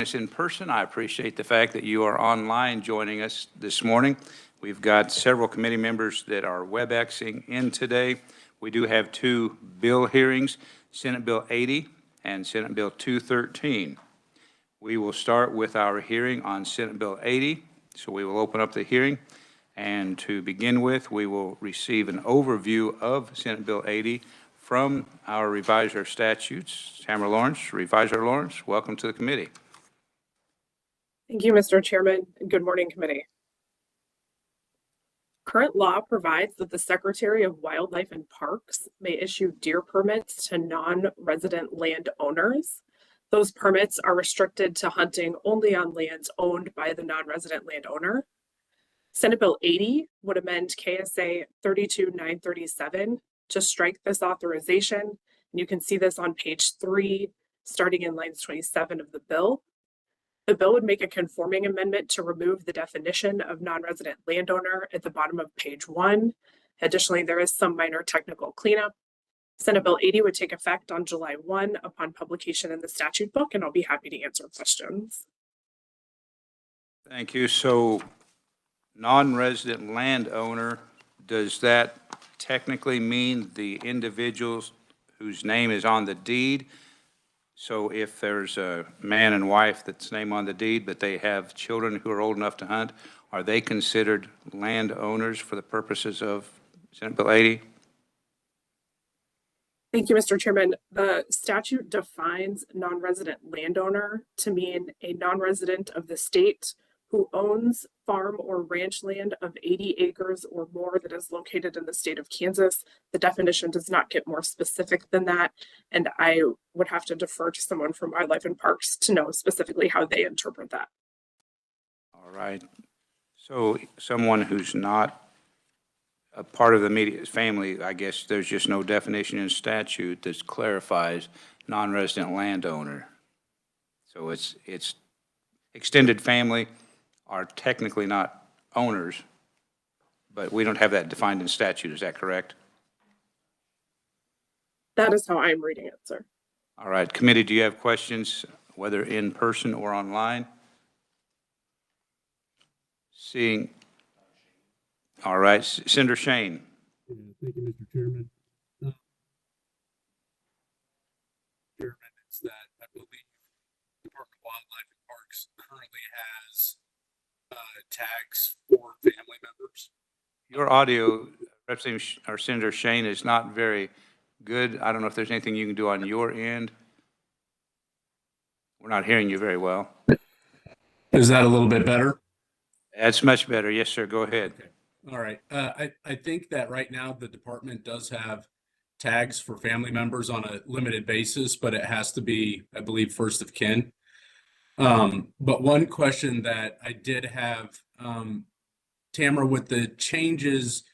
us in person. I appreciate the fact that you are online joining us this morning. We've got several committee members that are WebExing in today. We do have two bill hearings, Senate Bill 80 and Senate Bill 213. We will start with our hearing on Senate Bill 80. So we will open up the hearing. And to begin with, we will receive an overview of Senate Bill 80 from our reviser of statutes, Tamara Lawrence. Reviser Lawrence, welcome to the committee. Thank you, Mr. Chairman, and good morning, committee. Current law provides that the Secretary of Wildlife and Parks may issue deer permits to non-resident landowners. Those permits are restricted to hunting only on lands owned by the non-resident landowner. Senate Bill 80 would amend KSA 32937 to strike this authorization. And you can see this on page 3, starting in lines 27 of the bill. The bill would make a conforming amendment to remove the definition of non-resident landowner at the bottom of page 1. Additionally, there is some minor technical cleanup. Senate Bill 80 would take effect on July 1 upon publication in the statute book, and I'll be happy to answer questions. Thank you. So non-resident landowner, does that technically mean the individuals whose name is on the deed? So if there's a man and wife that's name on the deed, but they have children who are old enough to hunt, are they considered landowners for the purposes of Senate Bill 80? Thank you, Mr. Chairman. The statute defines non-resident landowner to mean a non-resident of the state who owns farm or ranch land of 80 acres or more that is located in the state of Kansas. The definition does not get more specific than that, and I would have to defer to someone from Wildlife and Parks to know specifically how they interpret that. All right. So someone who's not a part of the immediate family, I guess there's just no definition in statute that clarifies non-resident landowner. So it's extended family are technically not owners, but we don't have that defined in statute. Is that correct? That is how I'm reading it, sir. All right. Committee, do you have questions, whether in person or online? Seeing. All right. Senator Shane. Yeah, thank you, Mr. Chairman. Chairman, it's that I believe the Department of Wildlife and Parks currently has tags for family members. Your audio, Representative or Senator Shane, is not very good. I don't know if there's anything you can do on your end. We're not hearing you very well. Is that a little bit better? That's much better. Yes, sir. Go ahead. Okay. All right. I think that right now the department does have tags for family members on a limited basis, but it has to be, I believe, first of kin. But one question that I did have, Tamara, with the changes,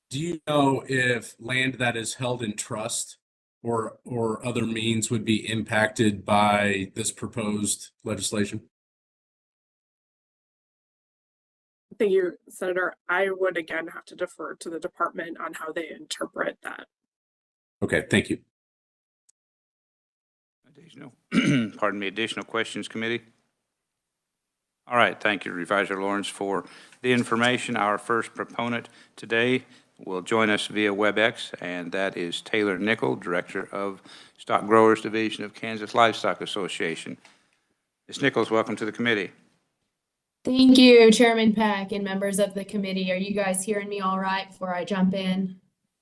do you know if land that is held in trust or other means would be impacted by this proposed legislation? Thank you, Senator. I would again have to defer to the department on how they interpret that. Okay, thank you. Additional questions, committee? All right, thank you, Reviser Lawrence, for the information. Our first proponent today will join us via WebEx, and that is Taylor Nickel, Director of Stock Growers Division of Kansas Livestock Association. Ms. Nichols, welcome to the committee. Thank you, Chairman Peck and members of the committee. Are you guys hearing me all right before I jump in?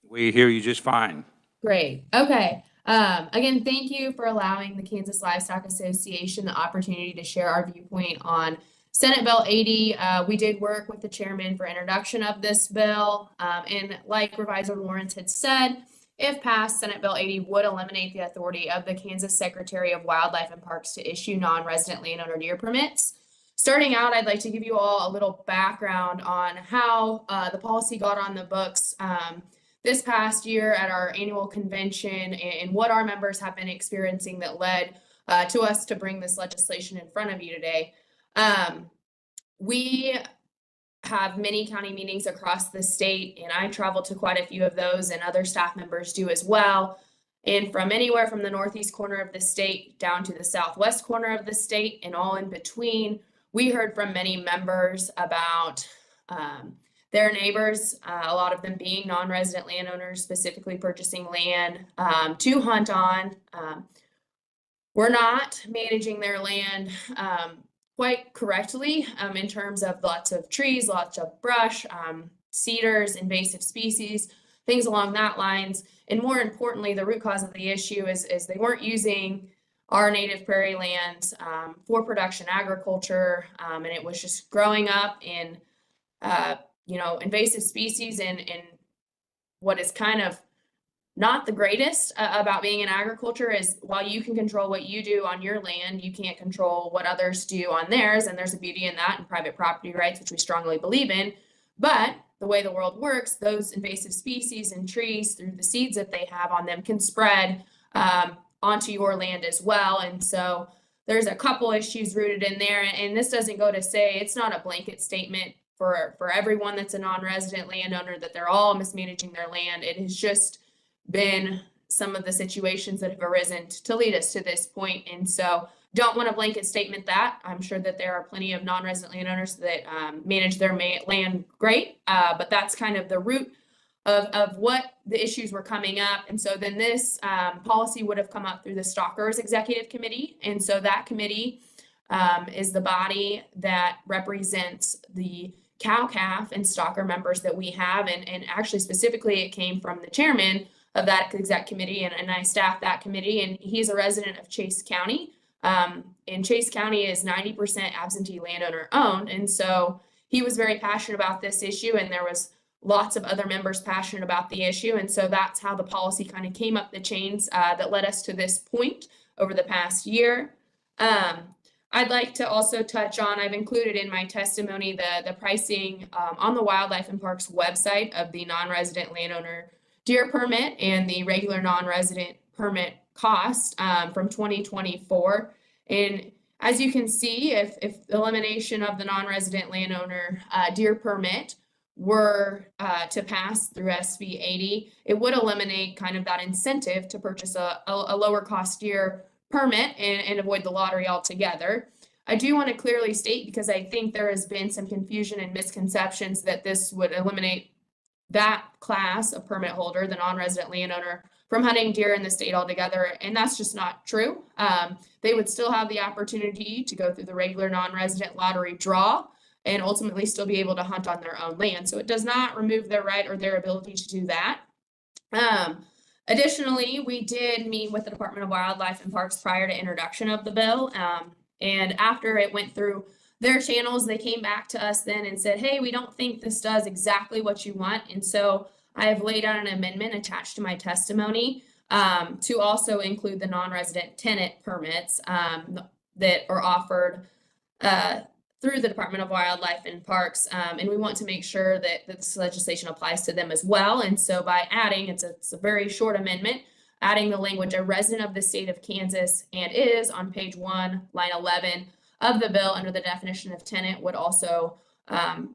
We hear you just fine. Great. Okay. Again, thank you for allowing the Kansas Livestock Association the opportunity to share our viewpoint on Senate Bill 80. We did work with the chairman for introduction of this bill. And like Reviser Lawrence had said, if passed, Senate Bill 80 would eliminate the authority of the Kansas Secretary of Wildlife and Parks to issue non-resident landowner deer permits. Starting out, I'd like to give you all a little background on how the policy got on the books this past year at our annual convention and what our members have been experiencing that led to us to bring this legislation in front of you today. We have many county meetings across the state, and I travel to quite a few of those, and other staff members do as well. And from anywhere from the northeast corner of the state down to the southwest corner of the state and all in between, we heard from many members about their neighbors, a lot of them being non-resident landowners, specifically purchasing land to hunt on. We're not managing their land quite correctly in terms of lots of trees, lots of brush, cedars, invasive species, things along that lines. And more importantly, the root cause of the issue is they weren't using our native prairie lands for production agriculture, and it was just growing up in invasive species and what is kind of not the greatest about being in agriculture is while you can control what you do on your land, you can't control what others do on theirs. And there's a beauty in that and private property rights, which we strongly believe in. But the way the world works, those invasive species and trees through the seeds that they have on them can spread onto your land as well. And so there's a couple issues rooted in there. And this doesn't go to say it's not a blanket statement for everyone that's a non-resident landowner that they're all mismanaging their land. It has just been some of the situations that have arisen to lead us to this point. And so don't want a blanket statement that. I'm sure that there are plenty of non-resident landowners that manage their land great, but that's kind of the root of what the issues were coming up. And so then this policy would have come up through the Stalkers Executive Committee. And so that committee is the body that represents the cow-calf and stalker members that we have. And actually specifically it came from the chairman of that exec committee, and I staff that committee, and he's a resident of Chase County. And Chase County is 90% absentee landowner owned. And so he was very passionate about this issue, and there was lots of other members passionate about the issue. And so that's how the policy kind of came up the chains that led us to this point over the past year. I'd like to also touch on, I've included in my testimony the pricing on the Wildlife and Parks website of the non-resident landowner deer permit and the regular non-resident permit cost from 2024. And as you can see, if elimination of the non-resident landowner deer permit were to pass through SB 80, it would eliminate kind of that incentive to purchase a lower cost deer permit and avoid the lottery altogether. I do want to clearly state, because I think there has been some confusion and misconceptions that this would eliminate that class of permit holder, the non-resident landowner, from hunting deer in the state altogether. And that's just not true. They would still have the opportunity to go through the regular non-resident lottery draw and ultimately still be able to hunt on their own land. So it does not remove their right or their ability to do that. Additionally, we did meet with the Department of Wildlife and Parks prior to introduction of the bill. And after it went through their channels, they came back to us then and said, hey, we don't think this does exactly what you want. And so I have laid out an amendment attached to my testimony to also include the non-resident tenant permits that are offered through the Department of Wildlife and Parks. And we want to make sure that this legislation applies to them as well. And so by adding, it's a very short amendment, adding the language, a resident of the state of Kansas and is on page 1, line 11 of the bill under the definition of tenant would also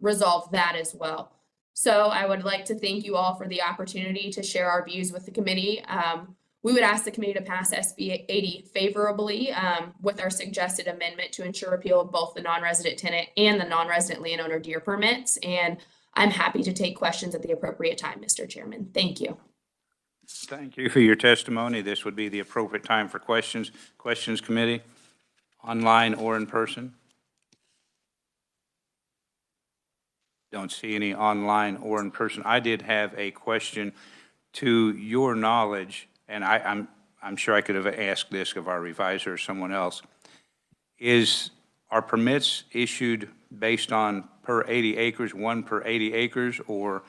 resolve that as well. So I would like to thank you all for the opportunity to share our views with the committee. We would ask the committee to pass SB 80 favorably with our suggested amendment to ensure repeal of both the non-resident tenant and the non-resident landowner deer permits. And I'm happy to take questions at the appropriate time, Mr. Chairman. Thank you. Thank you for your testimony. This would be the appropriate time for questions. Questions, committee, online or in person? Don't see any online or in person. I did have a question. To your knowledge, and I'm sure I could have asked this of our revisor or someone else, are permits issued based on per 80 acres, one per 80 acres, or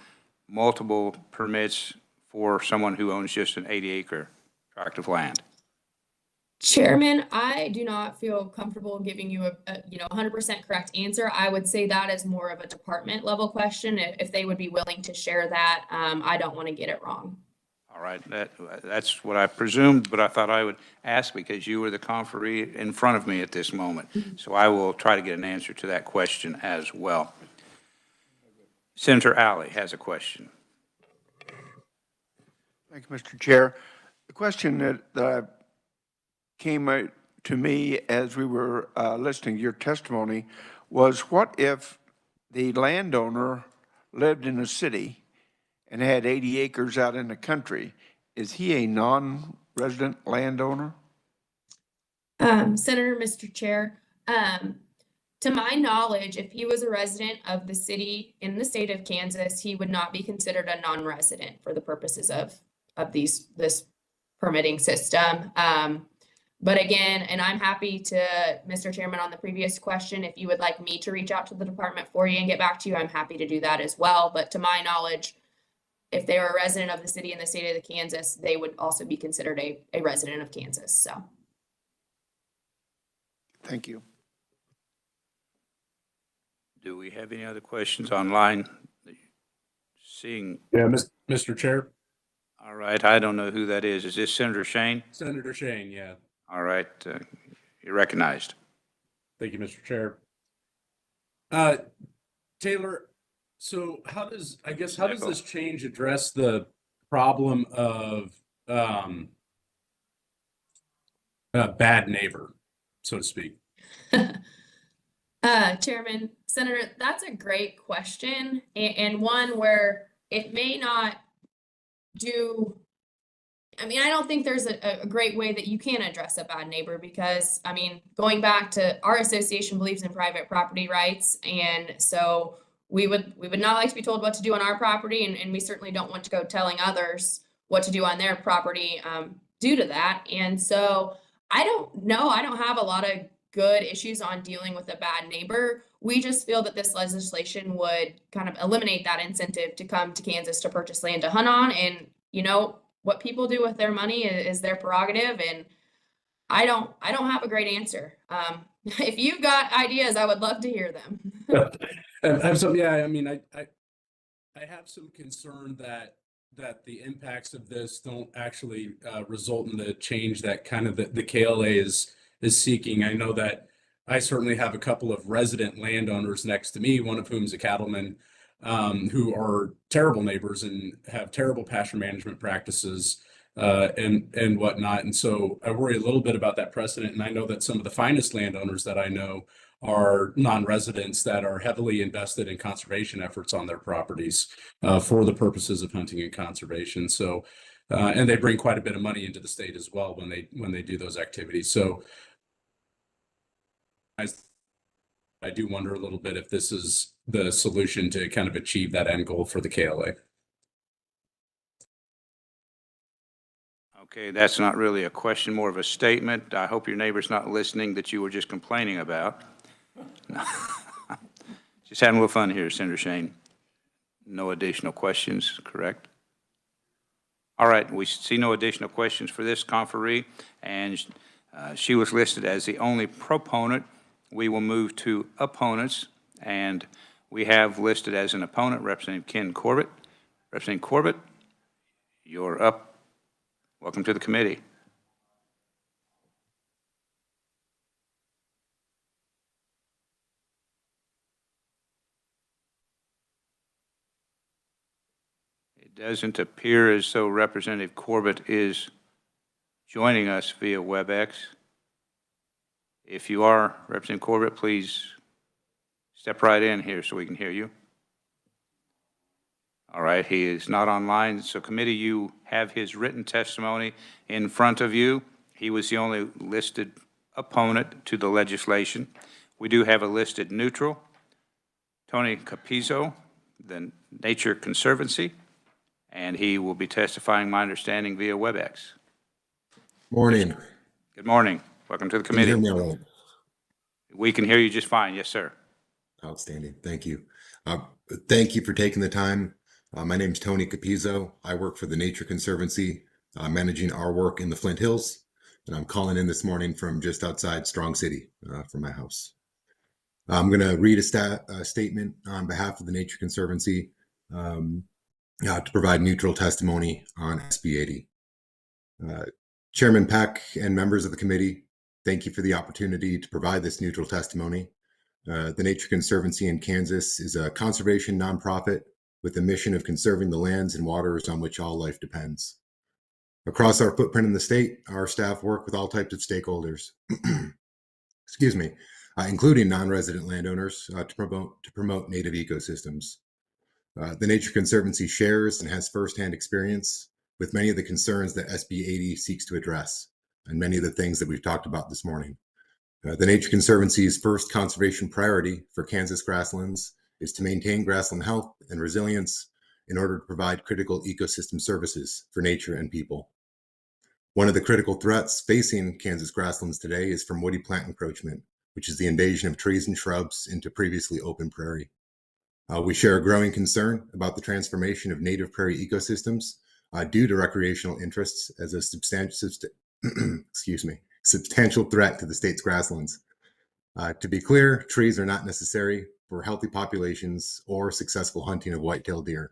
multiple permits for someone who owns just an 80-acre tract of land? Chairman, I do not feel comfortable giving you a 100% correct answer. I would say that is more of a department level question. If they would be willing to share that, I don't want to get it wrong. All right, that's what I presumed, but I thought I would ask because you were the conferee in front of me at this moment. So I will try to get an answer to that question as well. Senator Alley has a question. Thank you, Mr. Chair. The question that came to me as we were listening to your testimony was, what if the landowner lived in a city and had 80 acres out in the country? Is he a non-resident landowner? Senator, Mr. Chair, to my knowledge, if he was a resident of the city in the state of Kansas, he would not be considered a non-resident for the purposes of this permitting system. But again, and I'm happy to, Mr. Chairman, on the previous question, if you would like me to reach out to the department for you and get back to you, I'm happy to do that as well. But to my knowledge, if they were a resident of the city in the state of Kansas, they would also be considered a resident of Kansas. So. Thank you. Do we have any other questions online? Seeing, Yeah, Mr. Chair. all right, I don't know who that is. Is this Senator Shane? Senator Shane, yeah. All right, you're recognized. Thank you, Mr. Chair. Taylor, so how does this change address the problem of a bad neighbor, so to speak? Chairman, Senator, that's a great question, and one where it may not do. I mean, I don't think there's a great way that you can address a bad neighbor, because, I mean, going back to our association believes in private property rights, and so we would not like to be told what to do on our property, and we certainly don't want to go telling others what to do on their property due to that. And so I don't know. I don't have a lot of good issues on dealing with a bad neighbor. We just feel that this legislation would kind of eliminate that incentive to come to Kansas to purchase land to hunt on. And, you know, what people do with their money is their prerogative. And I don't have a great answer. If you've got ideas, I would love to hear them. I have some, yeah, I mean, I have some concern that the impacts of this don't actually result in the change that kind of the KLA is seeking. I know that I certainly have a couple of resident landowners next to me, one of whom is a cattleman, who are terrible neighbors and have terrible pasture management practices and whatnot. And so I worry a little bit about that precedent. And I know that some of the finest landowners that I know are non-residents that are heavily invested in conservation efforts on their properties for the purposes of hunting and conservation. So, and they bring quite a bit of money into the state as well when they do those activities. So I do wonder a little bit if this is the solution to kind of achieve that end goal for the KLA. Okay, that's not really a question, more of a statement. I hope your neighbor's not listening that you were just complaining about. Just having a little fun here, Senator Shane. No additional questions, correct? All right, we see no additional questions for this conferee, and she was listed as the only proponent. We will move to opponents, and we have listed as an opponent Representative Ken Corbett. Representative Corbett, you're up. Welcome to the committee. It doesn't appear as though Representative Corbett is joining us via WebEx. If you are, Representative Corbett, please step right in here so we can hear you. All right, he is not online. So committee, you have his written testimony in front of you. He was the only listed opponent to the legislation. We do have a listed neutral, Tony Capizzo, the Nature Conservancy, and he will be testifying, my understanding, via WebEx. Morning. Good morning. Welcome to the Can you committee. hear me all right? We can hear you just fine. Yes, sir. Outstanding. Thank you. Thank you for taking the time. My name is Tony Capizzo. I work for the Nature Conservancy, managing our work in the Flint Hills, and I'm calling in this morning from just outside Strong City from my house. I'm going to read a statement on behalf of the Nature Conservancy to provide neutral testimony on SB 80. Chairman Peck and members of the committee, thank you for the opportunity to provide this neutral testimony. The Nature Conservancy in Kansas is a conservation nonprofit with the mission of conserving the lands and waters on which all life depends. Across our footprint in the state, our staff work with all types of stakeholders, excuse me, including non-resident landowners to promote native ecosystems. The Nature Conservancy shares and has firsthand experience with many of the concerns that SB 80 seeks to address, and many of the things that we've talked about this morning. The Nature Conservancy's first conservation priority for Kansas grasslands is to maintain grassland health and resilience in order to provide critical ecosystem services for nature and people. One of the critical threats facing Kansas grasslands today is from woody plant encroachment, which is the invasion of trees and shrubs into previously open prairie. We share a growing concern about the transformation of native prairie ecosystems due to recreational interests as a substantial threat to the state's grasslands. To be clear, trees are not necessary for healthy populations or successful hunting of white-tailed deer.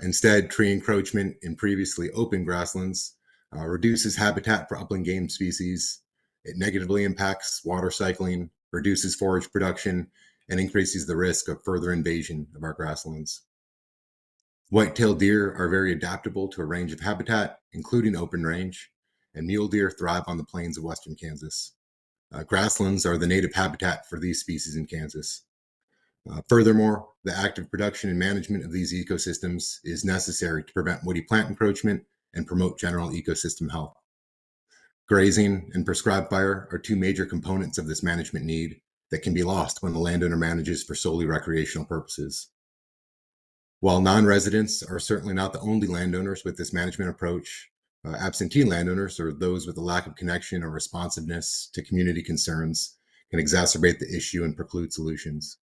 Instead, tree encroachment in previously open grasslands reduces habitat for upland game species. It negatively impacts water cycling, reduces forage production, and increases the risk of further invasion of our grasslands. White-tailed deer are very adaptable to a range of habitat, including open range, and mule deer thrive on the plains of western Kansas. Grasslands are the native habitat for these species in Kansas. Furthermore, the active production and management of these ecosystems is necessary to prevent woody plant encroachment and promote general ecosystem health. Grazing and prescribed fire are two major components of this management need that can be lost when the landowner manages for solely recreational purposes. While non-residents are certainly not the only landowners with this management approach, absentee landowners, or those with a lack of connection or responsiveness to community concerns, can exacerbate the issue and preclude solutions.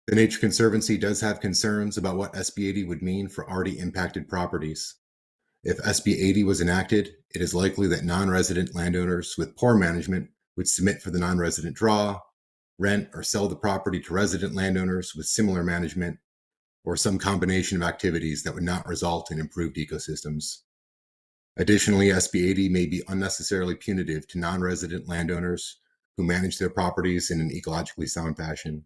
The Nature Conservancy does have concerns about what SB 80 would mean for already impacted properties. If SB 80 was enacted, it is likely that non-resident landowners with poor management would submit for the non-resident draw, rent or sell the property to resident landowners with similar management, or some combination of activities that would not result in improved ecosystems. Additionally, SB 80 may be unnecessarily punitive to non-resident landowners who manage their properties in an ecologically sound fashion.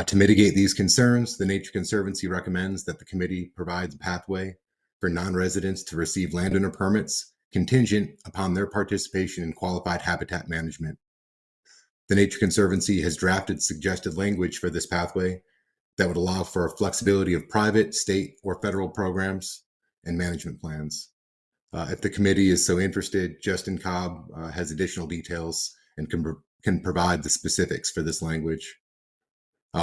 To mitigate these concerns, the Nature Conservancy recommends that the committee provides a pathway for non-residents to receive landowner permits contingent upon their participation in qualified habitat management. The Nature Conservancy has drafted suggested language for this pathway that would allow for a flexibility of private, state, or federal programs and management plans. If the committee is so interested, Justin Cobb has additional details and can provide the specifics for this language.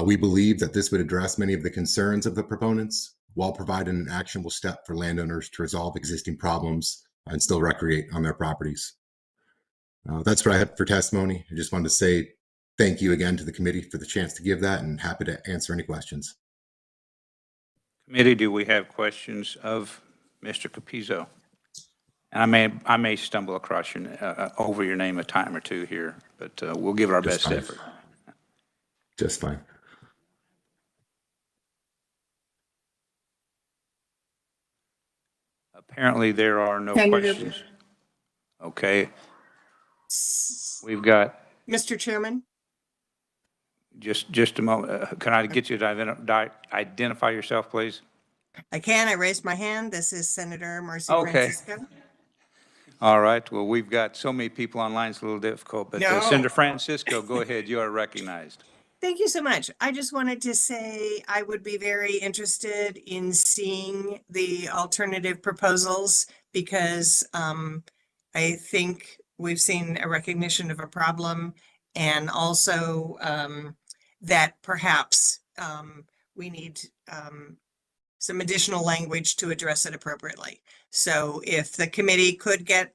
We believe that this would address many of the concerns of the proponents while providing an actionable step for landowners to resolve existing problems and still recreate on their properties. That's what I have for testimony. I just wanted to say thank you again to the committee for the chance to give that, and happy to answer any questions. Committee, do we have questions of Mr. Capizzo? And I may stumble across over your name a time or two here, but we'll give our best effort. Just fine. Apparently, there are no questions. Okay. We've got. Mr. Chairman? Just a moment. Can I get you to identify yourself, please? I can. I raised my hand. This is Senator Marcy Okay. Francisco. All right. Well, we've got so many people online, it's a little difficult. But No. Senator Francisco, go ahead. You are recognized. Thank you so much. I just wanted to say I would be very interested in seeing the alternative proposals because I think we've seen a recognition of a problem and also that perhaps we need some additional language to address it appropriately. So if the committee could get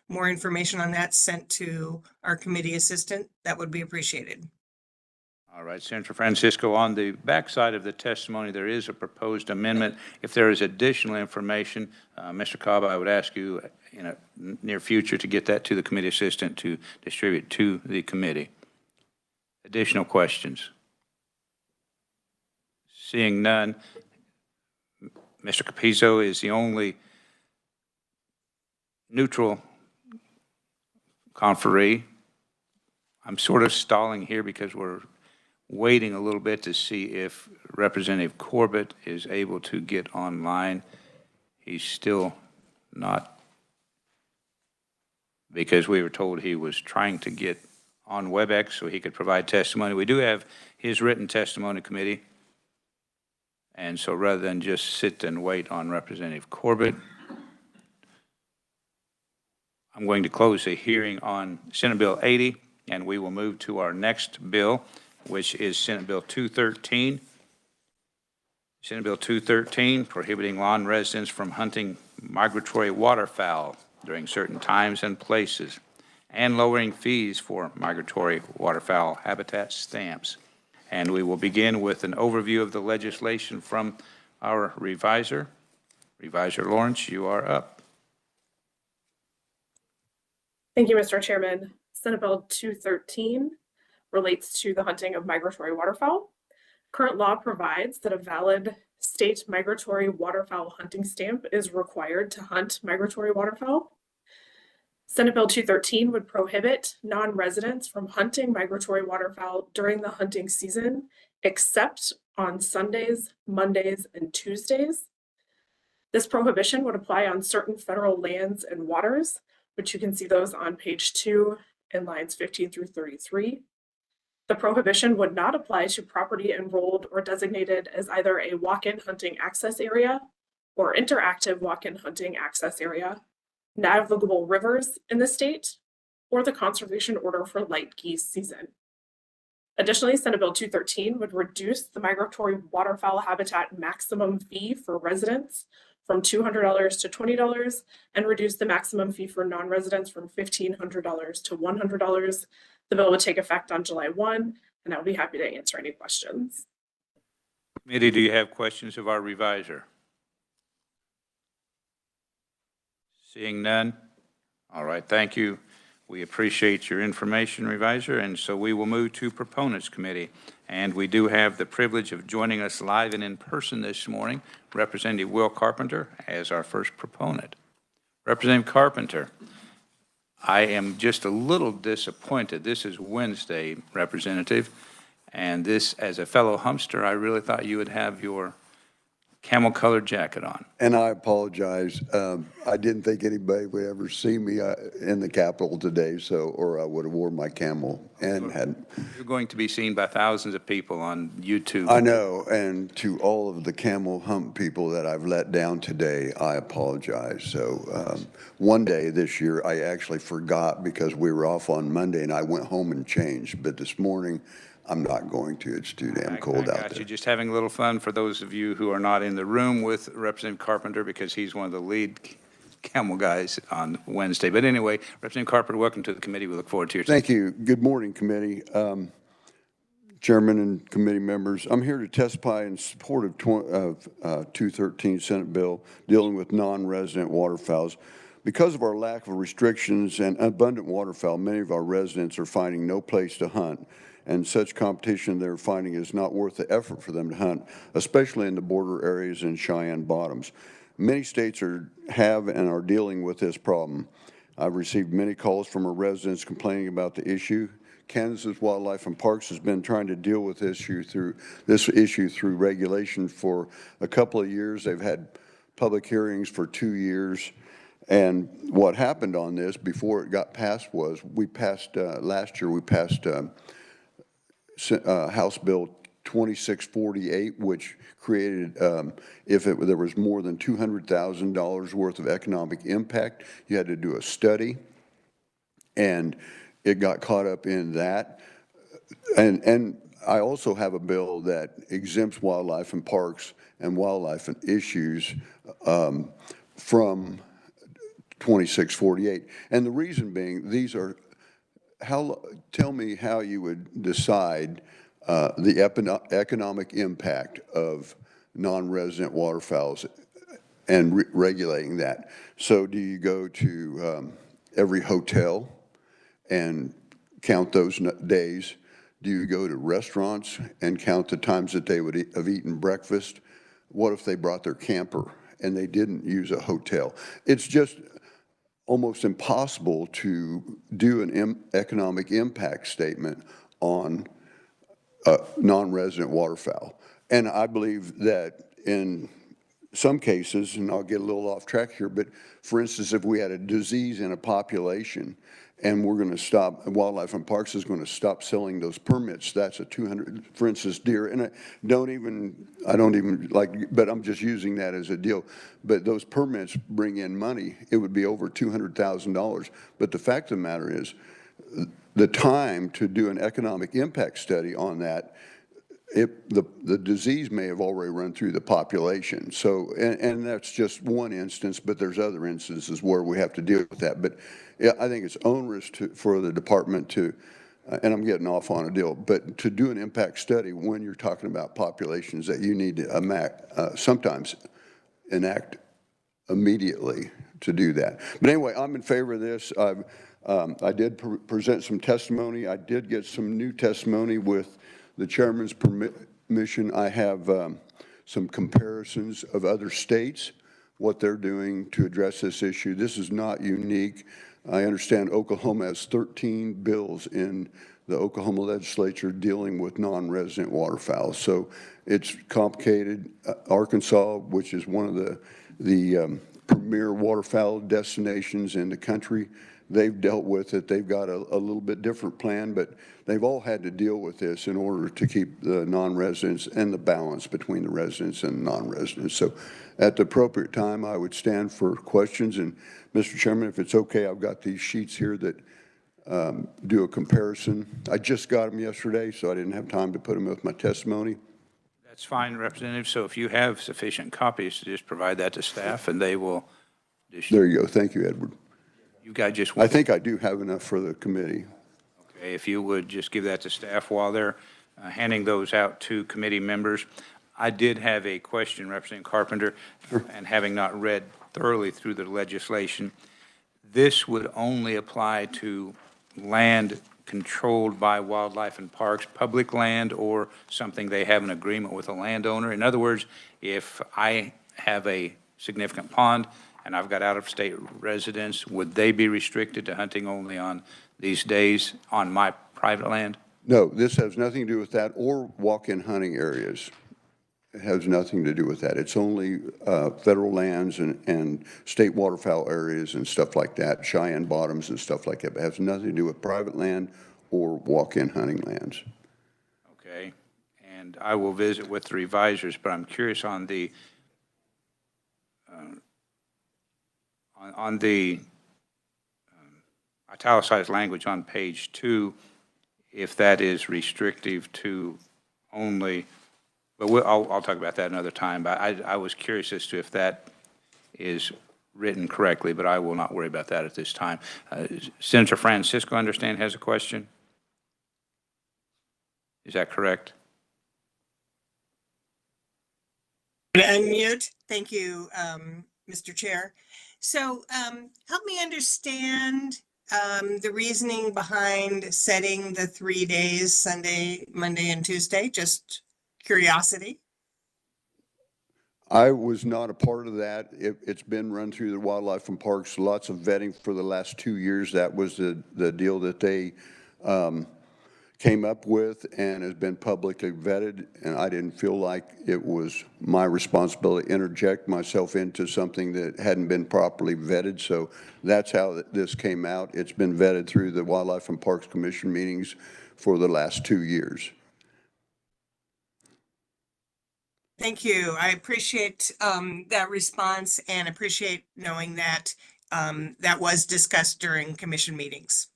more information on that sent to our committee assistant, that would be appreciated. All right, Senator Francisco, on the backside of the testimony, there is a proposed amendment. If there is additional information, Mr. Cobb, I would ask you in a near future to get that to the committee assistant to distribute to the committee. Additional questions? Seeing none, Mr. Capizzo is the only neutral conferee. I'm sort of stalling here because we're waiting a little bit to see if Representative Corbett is able to get online. He's still not, because we were told he was trying to get on WebEx so he could provide testimony. We do have his written testimony committee. And so rather than just sit and wait on Representative Corbett, I'm going to close the hearing on Senate Bill 80, and we will move to our next bill, which is Senate Bill 213. Senate Bill 213, prohibiting lawn residents from hunting migratory waterfowl during certain times and places, and lowering fees for migratory waterfowl habitat stamps. And we will begin with an overview of the legislation from our reviser. Reviser Lawrence, you are up. Thank you, Mr. Chairman. Senate Bill 213 relates to the hunting of migratory waterfowl. Current law provides that a valid state migratory waterfowl hunting stamp is required to hunt migratory waterfowl. Senate Bill 213 would prohibit non-residents from hunting migratory waterfowl during the hunting season, except on Sundays, Mondays, and Tuesdays. This prohibition would apply on certain federal lands and waters, which you can see those on page 2 in lines 15 through 33. The prohibition would not apply to property enrolled or designated as either a walk-in hunting access area or interactive walk-in hunting access area, navigable rivers in the state, or the conservation order for light geese season. Additionally, Senate Bill 213 would reduce the migratory waterfowl habitat maximum fee for residents from $200 to $20 and reduce the maximum fee for non-residents from $1,500 to $100. The bill would take effect on July 1, and I'll be happy to answer any questions. Committee, do you have questions of our reviser? Seeing none? All right, thank you. We appreciate your information, reviser, and so we will move to Proponents Committee. And we do have the privilege of joining us live and in person this morning, Representative Will Carpenter as our first proponent. Representative Carpenter, I am just a little disappointed. This is Wednesday, Representative, and this, as a fellow Humpster, I really thought you would have your camel-colored jacket on. And I apologize. I didn't think anybody would ever see me in the Capitol today, or I would have worn my camel and had. You're going to be seen by thousands of people on YouTube. I know, and to all of the camel hump people that I've let down today, I apologize. So one day this year, I actually forgot because we were off on Monday, and I went home and changed. But this morning, I'm not going to. It's too damn cold out there. You're just having a little fun for those of you who are not in the room with Representative Carpenter, because he's one of the lead camel guys on Wednesday. But anyway, Representative Carpenter, welcome to the committee. We look forward to your Thank you. Good morning, committee. Chairman and committee members, I'm here to testify in support of 213 Senate bill dealing with non-resident waterfowls. Because of our lack of restrictions and abundant waterfowl, many of our residents are finding no place to hunt, and such competition they're finding is not worth the effort for them to hunt, especially in the border areas and Cheyenne bottoms. Many states have and are dealing with this problem. I've received many calls from our residents complaining about the issue. Kansas Wildlife and Parks has been trying to deal with this issue through regulation for a couple of years. They've had public hearings for 2 years. And what happened on this before it got passed was last year we passed House Bill 2648, which created, if there was more than $200,000 worth of economic impact, you had to do a study, and it got caught up in that. And I also have a bill that exempts wildlife and parks and wildlife and issues from 2648. And the reason being, these are, tell me how you would decide the economic impact of non-resident waterfowls and regulating that. So do you go to every hotel and count those days? Do you go to restaurants and count the times that they would have eaten breakfast? What if they brought their camper and they didn't use a hotel? It's just almost impossible to do an economic impact statement on non-resident waterfowl. And I believe that in some cases, and I'll get a little off track here, but for instance, if we had a disease in a population and we're going to stop, Wildlife and Parks is going to stop selling those permits, that's a 200, for instance, deer, and I don't even like, but I'm just using that as a deal. But those permits bring in money. It would be over $200,000. But the fact of the matter is, the time to do an economic impact study on that, the disease may have already run through the population. So, and that's just one instance, but there's other instances where we have to deal with that. But yeah, I think it's onerous for the department to, and I'm getting off on a deal, but to do an impact study when you're talking about populations that you need to sometimes enact immediately to do that. But anyway, I'm in favor of this. I did present some testimony. I did get some new testimony with the chairman's permission. I have some comparisons of other states, what they're doing to address this issue. This is not unique. I understand Oklahoma has 13 bills in the Oklahoma legislature dealing with non-resident waterfowl. So it's complicated. Arkansas, which is one of the premier waterfowl destinations in the country, they've dealt with it. They've got a little bit different plan, but they've all had to deal with this in order to keep the non-residents and the balance between the residents and non-residents. So at the appropriate time, I would stand for questions. And Mr. Chairman, if it's okay, I've got these sheets here that do a comparison. I just got them yesterday, so I didn't have time to put them with my testimony. That's fine, Representative. So if you have sufficient copies, just provide that to staff and they will distribute. There you go. Thank you, Edward. You got just one. I think I do have enough for the committee. Okay, if you would just give that to staff while they're handing those out to committee members. I did have a question, Representative Carpenter, and having not read thoroughly through the legislation, this would only apply to land controlled by Wildlife and Parks, public land, or something they have an agreement with a landowner. In other words, if I have a significant pond and I've got out-of-state residents, would they be restricted to hunting only on these days on my private land? No, this has nothing to do with that or walk-in hunting areas. It has nothing to do with that. It's only federal lands and state waterfowl areas and stuff like that, Cheyenne bottoms and stuff like that. But it has nothing to do with private land or walk-in hunting lands. Okay, and I will visit with the revisers, but I'm curious on the italicized language on page 2, if that is restrictive to only, but I'll talk about that another time. But I was curious as to if that is written correctly, but I will not worry about that at this time. Senator Francisco, I understand, has a question. Is that correct? Unmute. Thank you, Mr. Chair. So help me understand the reasoning behind setting the 3 days, Sunday, Monday, and Tuesday. Just curiosity. I was not a part of that. It's been run through the Wildlife and Parks, lots of vetting for the last 2 years. That was the deal that they came up with and has been publicly vetted, and I didn't feel like it was my responsibility to interject myself into something that hadn't been properly vetted. So that's how this came out. It's been vetted through the Wildlife and Parks Commission meetings for the last 2 years. Thank you. I appreciate that response and appreciate knowing that that was discussed during commission meetings.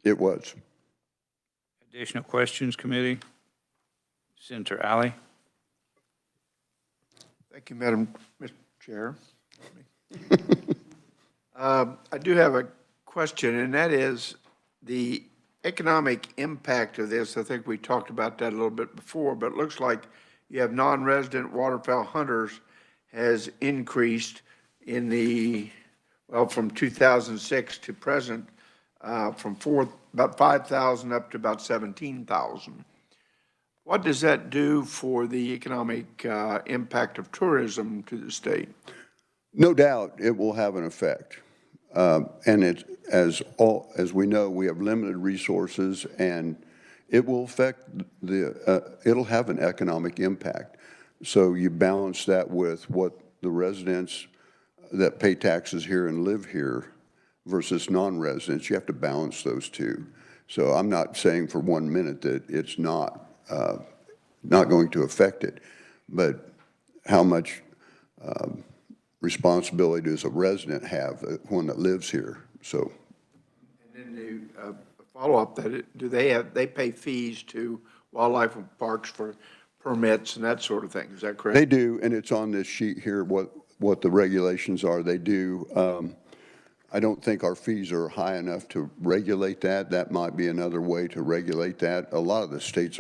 It was. Additional questions, committee? Senator Alley? Thank you, Madam Chair. I do have a question, and that is the economic impact of this. I think we talked about that a little bit before, but it looks like you have non-resident waterfowl hunters has increased in the, well, from 2006 to present, from about 5,000 up to about 17,000. What does that do for the economic impact of tourism to the state? No doubt it will have an effect. And it, as we know, we have limited resources, and it will affect it'll have an economic impact. So you balance that with what the residents that pay taxes here and live here versus non-residents. You have to balance those two. So I'm not saying for 1 minute that it's not going to affect it, but how much responsibility does a resident have, one that lives here? So. And then the follow-up, do they pay fees to wildlife and parks for permits and that sort of thing? Is that correct? They do, and it's on this sheet here, what the regulations are. They do. I don't think our fees are high enough to regulate that. That might be another way to regulate that. A lot of the states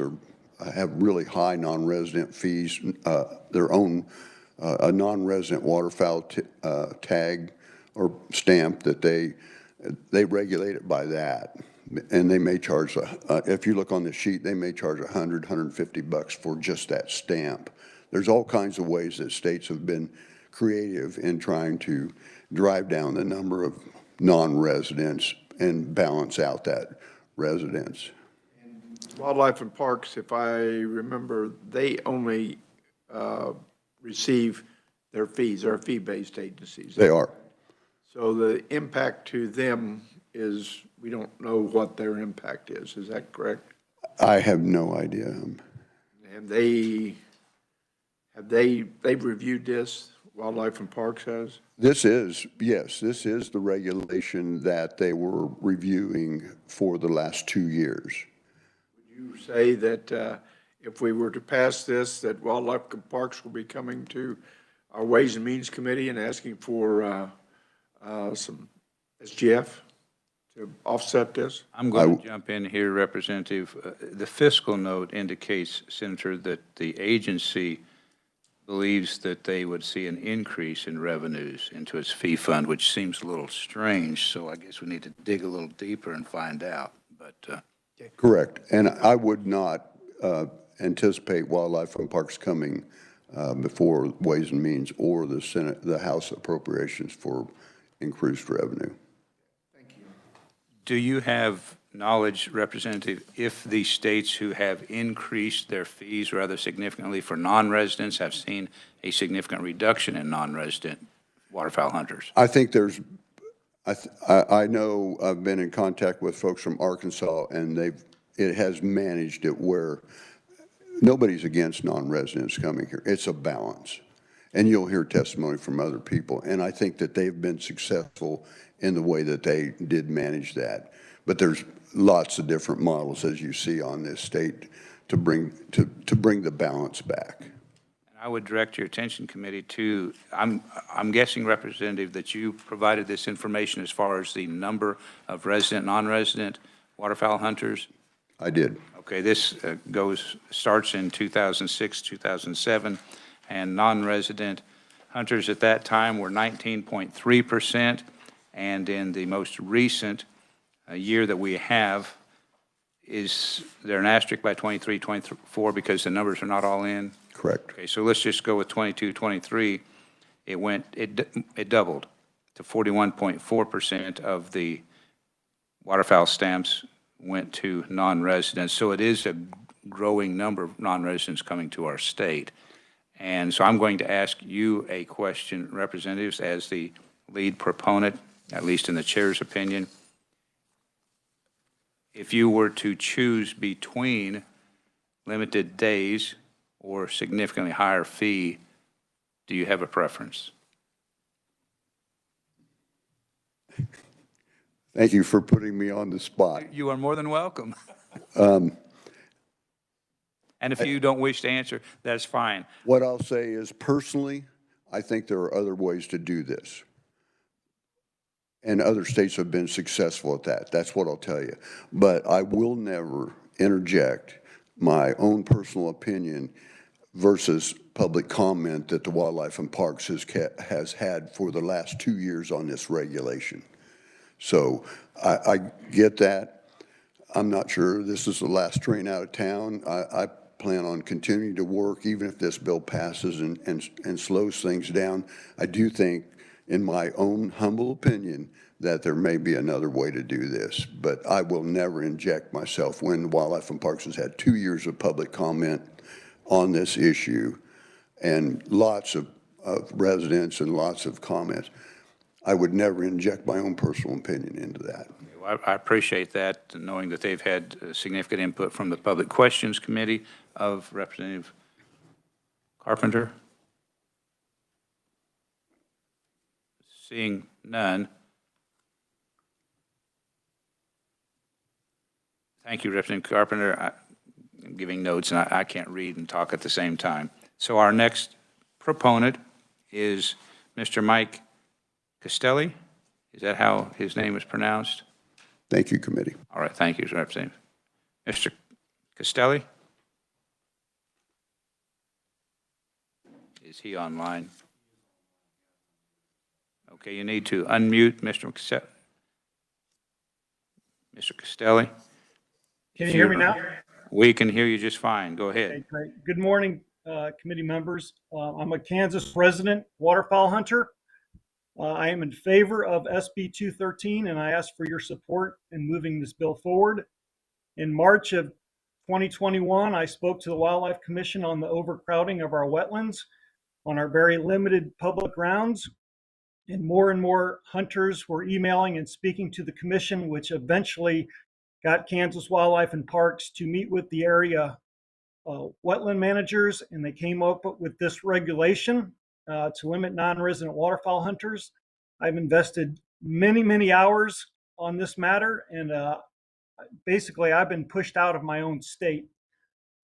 have really high non-resident fees, their own, a non-resident waterfowl tag or stamp that they regulate it by that. And they may charge, if you look on the sheet, they may charge $100, $150 for just that stamp. There's all kinds of ways that states have been creative in trying to drive down the number of non-residents and balance out that residents. Wildlife and parks, if I remember, they only receive their fees. They're fee-based agencies. They are. So the impact to them is, we don't know what their impact is. Is that correct? I have no idea. And they've reviewed this, Wildlife and Parks has? This is the regulation that they were reviewing for the last 2 years. Would you say that if we were to pass this, that Wildlife and Parks will be coming to our Ways and Means Committee and asking for some SGF to offset this? I'm going to jump in here, Representative. The fiscal note indicates, Senator, that the agency believes that they would see an increase in revenues into its fee fund, which seems a little strange. So I guess we need to dig a little deeper and find out. But Correct. And I would not anticipate Wildlife and Parks coming before Ways and Means or the Senate, the House appropriations for increased revenue. do you have knowledge, Representative, if the states who have increased their fees rather significantly for non-residents have seen a significant reduction in non-resident waterfowl hunters? I think there's, I know I've been in contact with folks from Arkansas, and it has managed it where nobody's against non-residents coming here. It's a balance. And you'll hear testimony from other people. And I think that they've been successful in the way that they did manage that. But there's lots of different models, as you see on this state, to bring the balance back. I would direct your attention, committee, to, I'm guessing, Representative, that you provided this information as far as the number of resident, non-resident waterfowl hunters? I did. Okay, this starts in 2006, 2007, and non-resident hunters at that time were 19.3%, and in the most recent year that we have, is there an asterisk by 23, 24 because the numbers are not all in? Correct. Okay, so let's just go with 22, 23. It doubled to 41.4% of the waterfowl stamps went to non-residents. So it is a growing number of non-residents coming to our state. And so I'm going to ask you a question, representatives, as the lead proponent, at least in the chair's opinion. If you were to choose between limited days or significantly higher fee, do you have a preference? Thank you for putting me on the spot. You are more than welcome. And if you don't wish to answer, that's fine. What I'll say is, personally, I think there are other ways to do this. And other states have been successful at that. That's what I'll tell you. But I will never interject my own personal opinion versus public comment that the Wildlife and Parks has had for the last 2 years on this regulation. So I get that. I'm not sure this is the last train out of town. I plan on continuing to work, even if this bill passes and slows things down. I do think, in my own humble opinion, that there may be another way to do this, but I will never inject myself when Wildlife and Parks has had 2 years of public comment on this issue, and lots of residents and lots of comments. I would never inject my own personal opinion into that. I appreciate that, knowing that they've had significant input from the Public Questions Committee of Representative Carpenter. Seeing none. Thank you, Representative Carpenter. I'm giving notes, and I can't read and talk at the same time. So our next proponent is Mr. Mike Castelli. Is that how his name is pronounced? Thank you, committee. All right, thank you, Representative. Mr. Castelli? Is he online? Okay, you need to unmute Mr. Castelli. Mr. Castelli? Can you hear me now? We can hear you just fine. Go ahead. Okay, great. Good morning, committee members. I'm a Kansas resident waterfowl hunter. I am in favor of SB 213, and I ask for your support in moving this bill forward. In March of 2021, I spoke to the Wildlife Commission on the overcrowding of our wetlands on our very limited public grounds. And more hunters were emailing and speaking to the commission, which eventually got Kansas Wildlife and Parks to meet with the area wetland managers, and they came up with this regulation to limit non-resident waterfowl hunters. I've invested many hours on this matter, and basically I've been pushed out of my own state.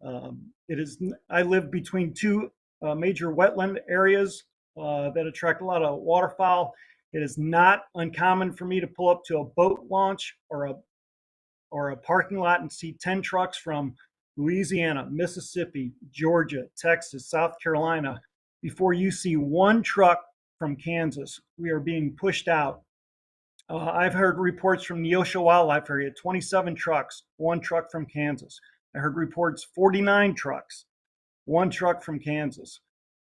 I live between two major wetland areas that attract a lot of waterfowl. It is not uncommon for me to pull up to a boat launch or a parking lot and see 10 trucks from Louisiana, Mississippi, Georgia, Texas, South Carolina, before you see one truck from Kansas. We are being pushed out. I've heard reports from Neosho Wildlife Area, 27 trucks, one truck from Kansas. I heard reports 49 trucks, one truck from Kansas.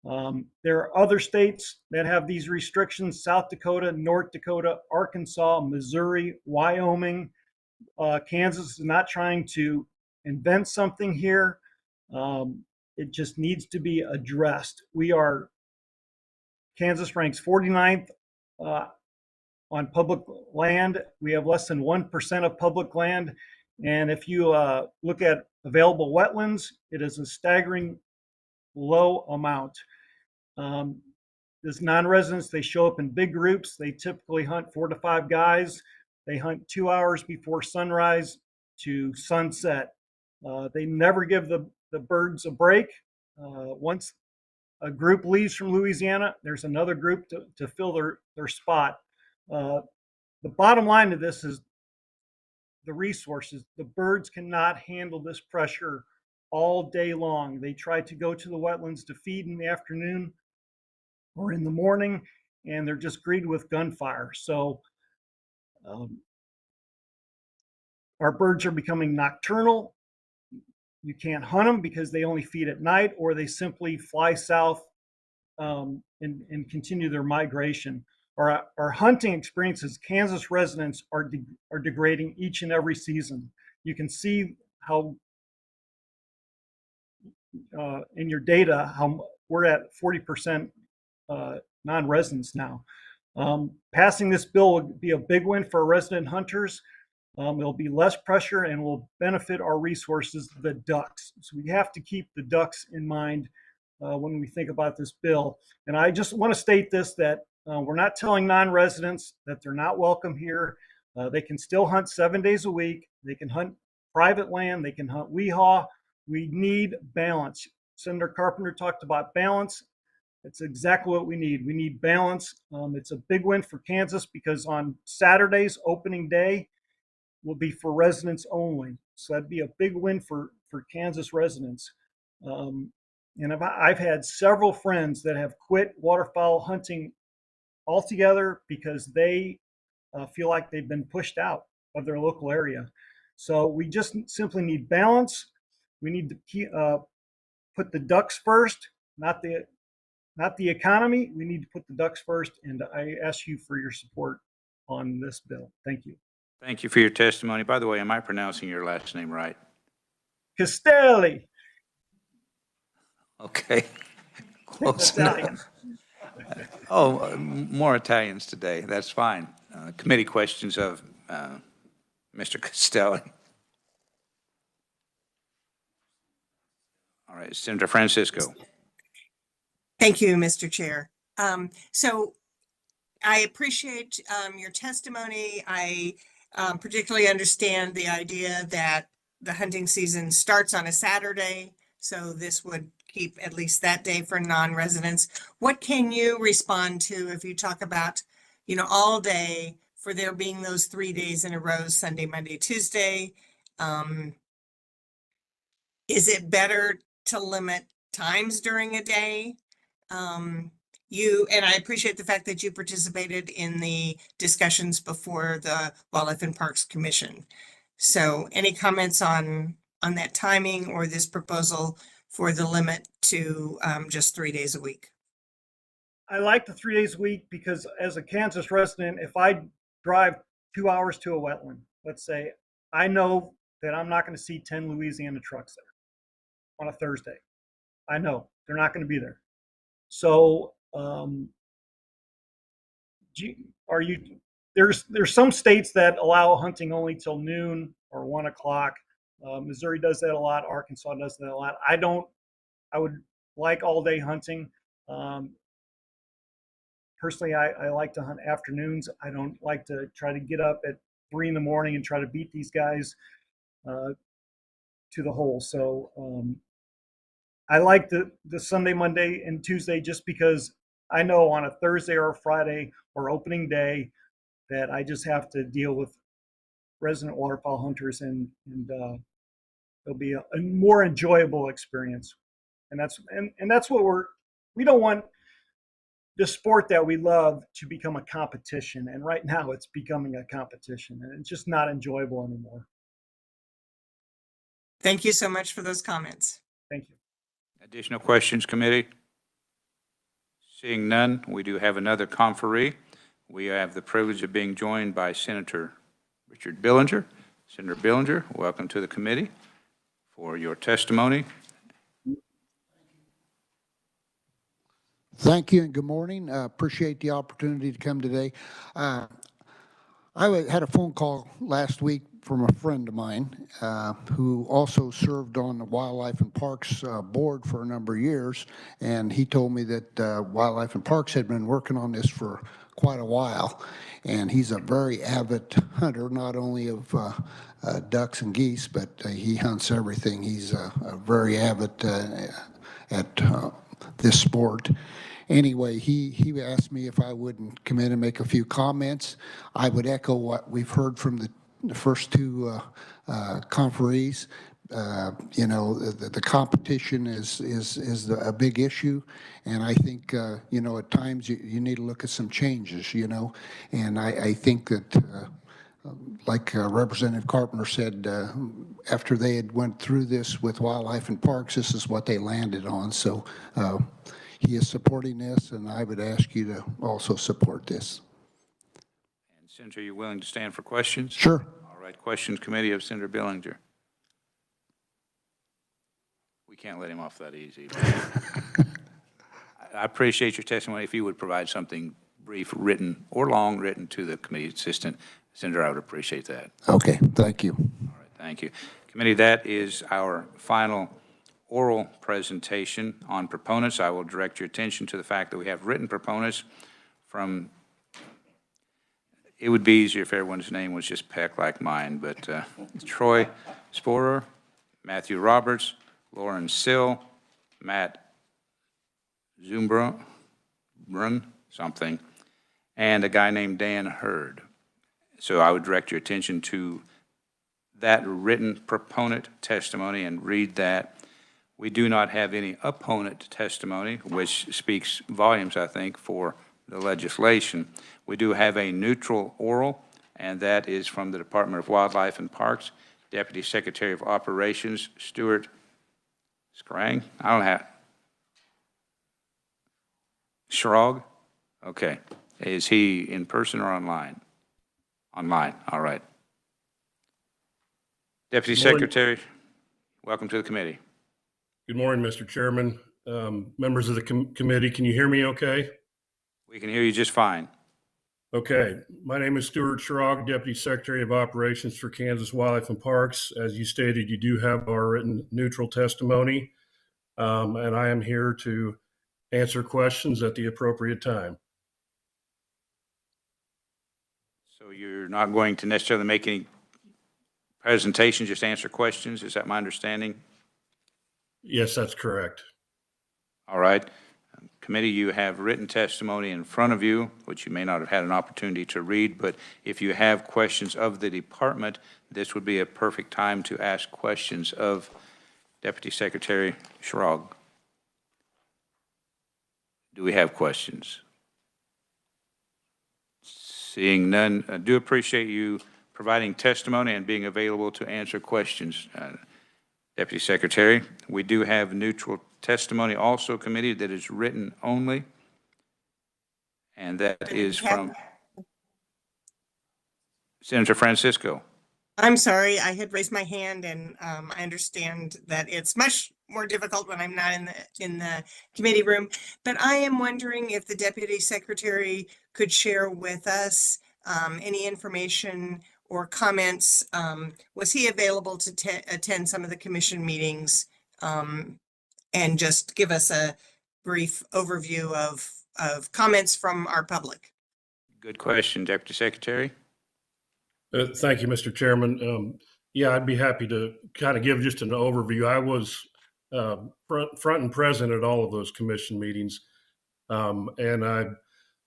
There are other states that have these restrictions: South Dakota, North Dakota, Arkansas, Missouri, Wyoming. Kansas is not trying to invent something here. It just needs to be addressed. Kansas ranks 49th on public land. We have less than 1% of public land. And if you look at available wetlands, it is a staggering low amount. As non-residents, they show up in big groups. They typically hunt 4 to 5 guys. They hunt 2 hours before sunrise to sunset. They never give the birds a break. Once a group leaves from Louisiana, there's another group to fill their spot. The bottom line of this is the resources. The birds cannot handle this pressure all day long. They try to go to the wetlands to feed in the afternoon or in the morning, and they're just greeted with gunfire. So our birds are becoming nocturnal. You can't hunt them because they only feed at night, or they simply fly south and continue their migration. Our hunting experiences, Kansas residents are degrading each and every season. You can see how in your data how we're at 40% non-residents now. Passing this bill would be a big win for our resident hunters. It'll be less pressure and will benefit our resources, the ducks. So we have to keep the ducks in mind when we think about this bill. And I just want to state this, that we're not telling non-residents that they're not welcome here. They can still hunt 7 days a week. They can hunt private land. They can hunt weehaw. We need balance. Senator Carpenter talked about balance. It's exactly what we need. We need balance. It's a big win for Kansas because on Saturdays, opening day will be for residents only. So that'd be a big win for Kansas residents. And I've had several friends that have quit waterfowl hunting altogether because they feel like they've been pushed out of their local area. So we just simply need balance. We need to put the ducks first, not the economy. We need to put the ducks first, and I ask you for your support on this bill. Thank you. Thank you for your testimony. By the way, am I pronouncing your last name right? Castelli. Okay. Close enough. Italian. Oh, more Italians today. That's fine. Committee questions of Mr. Costello. All right, Senator Francisco. Thank you, Mr. Chair. So I appreciate your testimony. I particularly understand the idea that the hunting season starts on a Saturday, so this would keep at least that day for non-residents. What can you respond to if you talk about, all day for there being those 3 days in a row, Sunday, Monday, Tuesday? Is it better to limit times during a day? And I appreciate the fact that you participated in the discussions before the Wildlife and Parks Commission. So any comments on that timing or this proposal for the limit to just 3 days a week? I like the 3 days a week because as a Kansas resident, if I drive 2 hours to a wetland, let's say, I know that I'm not going to see 10 Louisiana trucks there on a Thursday. I know they're not going to be there. So there's some states that allow hunting only till noon or 1 o'clock. Missouri does that a lot. Arkansas does that a lot. I would like all day hunting. Personally, I like to hunt afternoons. I don't like to try to get up at 3 in the morning and try to beat these guys to the hole. So I like the Sunday, Monday, and Tuesday just because I know on a Thursday or a Friday or opening day that I just have to deal with resident waterfowl hunters, and it'll be a more enjoyable experience. And that's what we don't want the sport that we love to become a competition. And right now it's becoming a competition, and it's just not enjoyable anymore. Thank you so much for those comments. Thank you. Additional questions, committee? Seeing none, we do have another conferee. We have the privilege of being joined by Senator Richard Billinger. Senator Billinger, welcome to the committee for your testimony. Thank you and good morning. Appreciate the opportunity to come today. I had a phone call last week from a friend of mine who also served on the Wildlife and Parks board for a number of years, and he told me that Wildlife and Parks had been working on this for quite a while, and he's a very avid hunter, not only of ducks and geese, but he hunts everything. He's a very avid at this sport. Anyway, he asked me if I wouldn't come in and make a few comments. I would echo what we've heard from the first two conferees. The competition is a big issue, and I think at times you need to look at some changes. And I think that like Representative Carpenter said, after they had went through this with Wildlife and Parks, this is what they landed on. So he is supporting this, and I would ask you to also support this. And Senator, are you willing to stand for questions? Sure. All right, questions committee of Senator Billinger. We can't let him off that easy. I appreciate your testimony. If you would provide something brief, written, or long written to the committee assistant, Senator, I would appreciate that. Okay, thank you. All right, thank you. Committee, that is our final oral presentation on proponents. I will direct your attention to the fact that we have written proponents from, it would be easier if everyone's name was just Peck like mine, but Troy Sporer, Matthew Roberts, Lauren Sill, Matt Zumbrun, something, and a guy named Dan Hurd. So I would direct your attention to that written proponent testimony and read that. We do not have any opponent testimony, which speaks volumes, I think, for the legislation. We do have a neutral oral, and that is from the Department of Wildlife and Parks, Deputy Secretary of Operations, Stuart Scrang. I don't have. Schrog? Okay. Is he in person or online? Online, all right. Deputy Secretary, welcome to the committee. Good morning, Mr. Chairman, Members of the committee, can you hear me okay? We can hear you just fine. Okay. My name is Stuart Schrog, Deputy Secretary of Operations for Kansas Wildlife and Parks. As you stated, you do have our written neutral testimony, and I am here to answer questions at the appropriate time. So you're not going to necessarily make any presentation, just answer questions? Is that my understanding? Yes, that's correct. All right. Committee, you have written testimony in front of you, which you may not have had an opportunity to read, but if you have questions of the department, this would be a perfect time to ask questions of Deputy Secretary Schrog. Do we have questions? Seeing none, I do appreciate you providing testimony and being available to answer questions, Deputy Secretary. We do have neutral testimony also, committee, that is written only, and that is from Senator Francisco. I'm sorry, I had raised my hand, and I understand that it's much more difficult when I'm not in the committee room. But I am wondering if the Deputy Secretary could share with us any information or comments. Was he available to attend some of the commission meetings and just give us a brief overview of comments from our public? Good question, Deputy Secretary. Thank you, Mr. Chairman. Yeah, I'd be happy to kind of give just an overview. I was front and present at all of those commission meetings, and I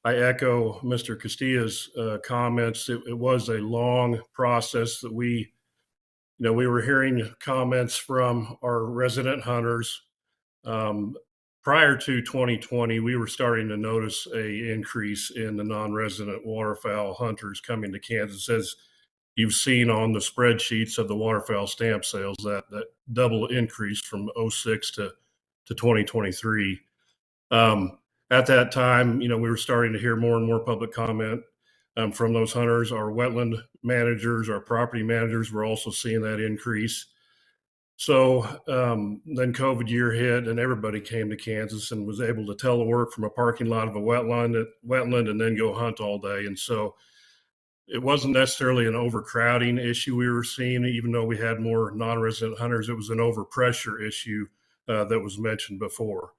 echo Mr. Castilla's comments. It was a long process that we were hearing comments from our resident hunters. Prior to 2020, we were starting to notice a increase in the non-resident waterfowl hunters coming to Kansas. As you've seen on the spreadsheets of the waterfowl stamp sales, that double increase from 06 to 2023. At that time, we were starting to hear more and more public comment from those hunters. Our wetland managers, our property managers were also seeing that increase. So then COVID year hit, and everybody came to Kansas and was able to telework from a parking lot of a wetland and then go hunt all day. And so it wasn't necessarily an overcrowding issue we were seeing, even though we had more non-resident hunters. It was an overpressure issue that was mentioned before.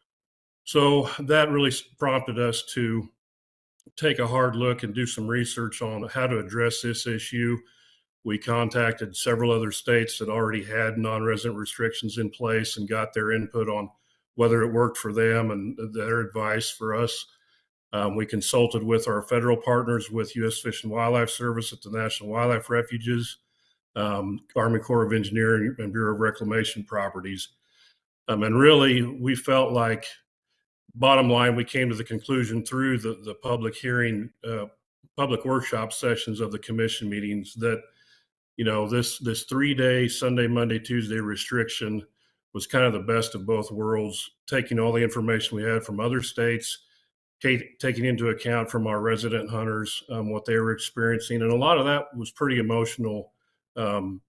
So that really prompted us to take a hard look and do some research on how to address this issue. We contacted several other states that already had non-resident restrictions in place and got their input on whether it worked for them and their advice for us. We consulted with our federal partners, with U.S. Fish and Wildlife Service at the National Wildlife Refuges, Army Corps of Engineering, and Bureau of Reclamation Properties. And really, we felt like, bottom line, we came to the conclusion through the public hearing, public workshop sessions of the commission meetings that, this 3-day Sunday, Monday, Tuesday restriction was kind of the best of both worlds, taking all the information we had from other states, taking into account from our resident hunters what they were experiencing. And a lot of that was pretty emotional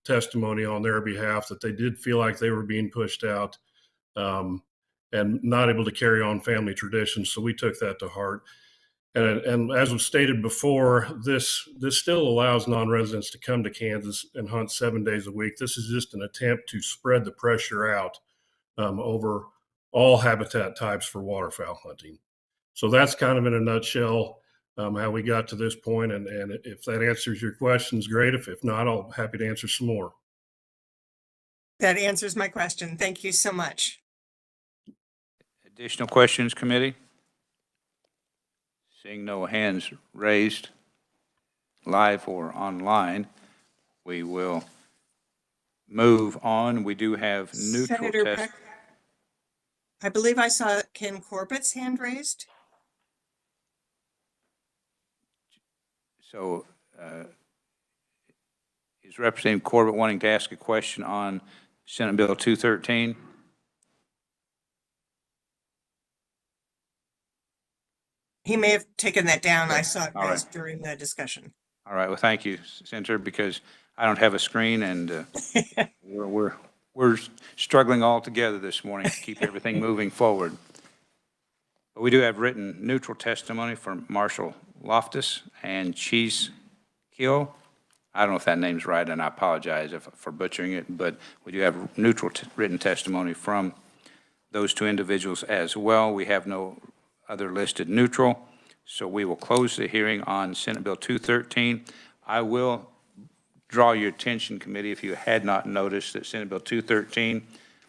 testimony on their behalf, that they did feel like they were being pushed out and not able to carry on family traditions. So we took that to heart. And as was stated before, this still allows non-residents to come to Kansas and hunt 7 days a week. This is just an attempt to spread the pressure out over all habitat types for waterfowl hunting. So that's kind of in a nutshell how we got to this point. And if that answers your questions, great. If not, I'll be happy to answer some more. That answers my question. Thank you so much. Additional questions, committee? Seeing no hands raised, live or online, we will move on. We do have neutral Senator test. Peck, I believe I saw Ken Corbett's hand raised. So is Representative Corbett wanting to ask a question on Senate Bill 213? He may have taken that down. I saw it All right. raised during the discussion. All right. Well, thank you, Senator, because I don't have a screen, and we're struggling all together this morning to keep everything moving forward. But we do have written neutral testimony from Marshall Loftus and Cheese Kill. I don't know if that name's right, and I apologize for butchering it, but we do have neutral written testimony from those two individuals as well. We have no other listed neutral, so we will close the hearing on Senate Bill 213. I will draw your attention, committee, if you had not noticed, that Senate Bill 213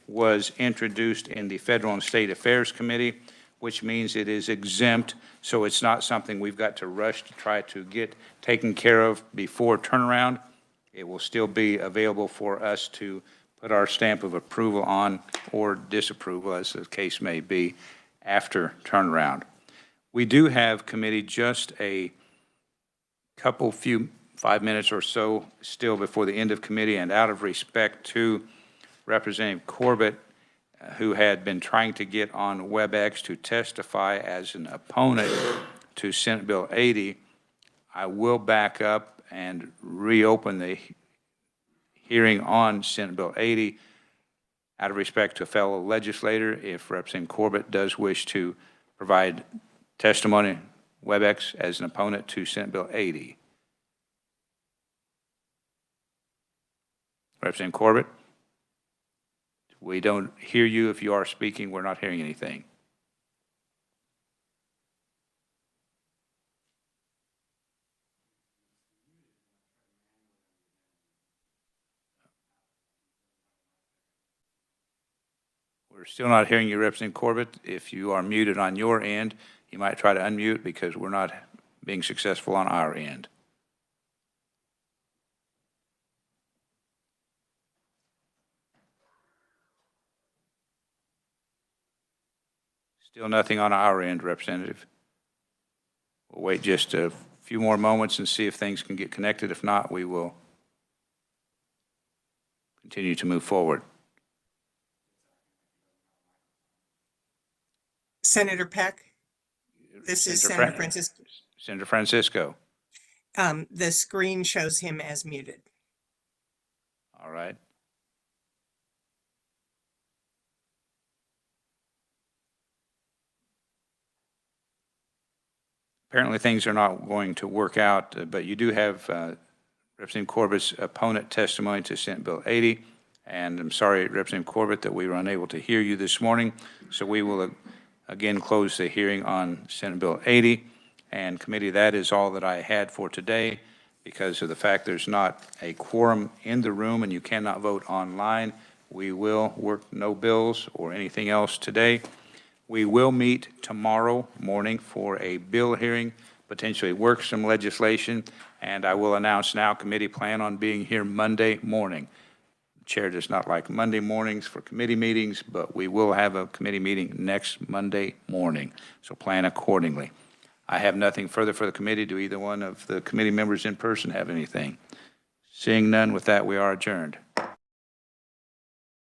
was introduced in the Federal and State Affairs Committee, which means it is exempt, so it's not something we've got to rush to try to get taken care of before turnaround. It will still be available for us to put our stamp of approval on or disapproval, as the case may be, after turnaround. We do have, committee, just a couple, 5 minutes or so still before the end of committee, and out of respect to Representative Corbett, who had been trying to get on WebEx to testify as an opponent to Senate Bill 80, I will back up and reopen the hearing on Senate Bill 80 out of respect to a fellow legislator. If Representative Corbett does wish to provide testimony WebEx as an opponent to Senate Bill 80. Representative Corbett? We don't hear you. If you are speaking, we're not hearing anything. We're still not hearing you, Representative Corbett. If you are muted on your end, you might try to unmute, because we're not being successful on our end. Still nothing on our end, Representative. We'll wait just a few more moments and see if things can get connected. If not, we will continue to move forward. Senator Peck, this is Senator Francisco. Senator Francisco. The screen shows him as muted. All right. Apparently things are not going to work out, but you do have Representative Corbett's opponent testimony to Senate Bill 80, and I'm sorry, Representative Corbett, that we were unable to hear you this morning, so we will again close the hearing on Senate Bill 80. And committee, that is all that I had for today. Because of the fact there's not a quorum in the room and you cannot vote online, we will work no bills or anything else today. We will meet tomorrow morning for a bill hearing, potentially work some legislation, and I will announce now, committee plan on being here Monday morning. The chair does not like Monday mornings for committee meetings, but we will have a committee meeting next Monday morning, so plan accordingly. I have nothing further for the committee. Do either one of the committee members in person have anything? Seeing none, with that, we are adjourned.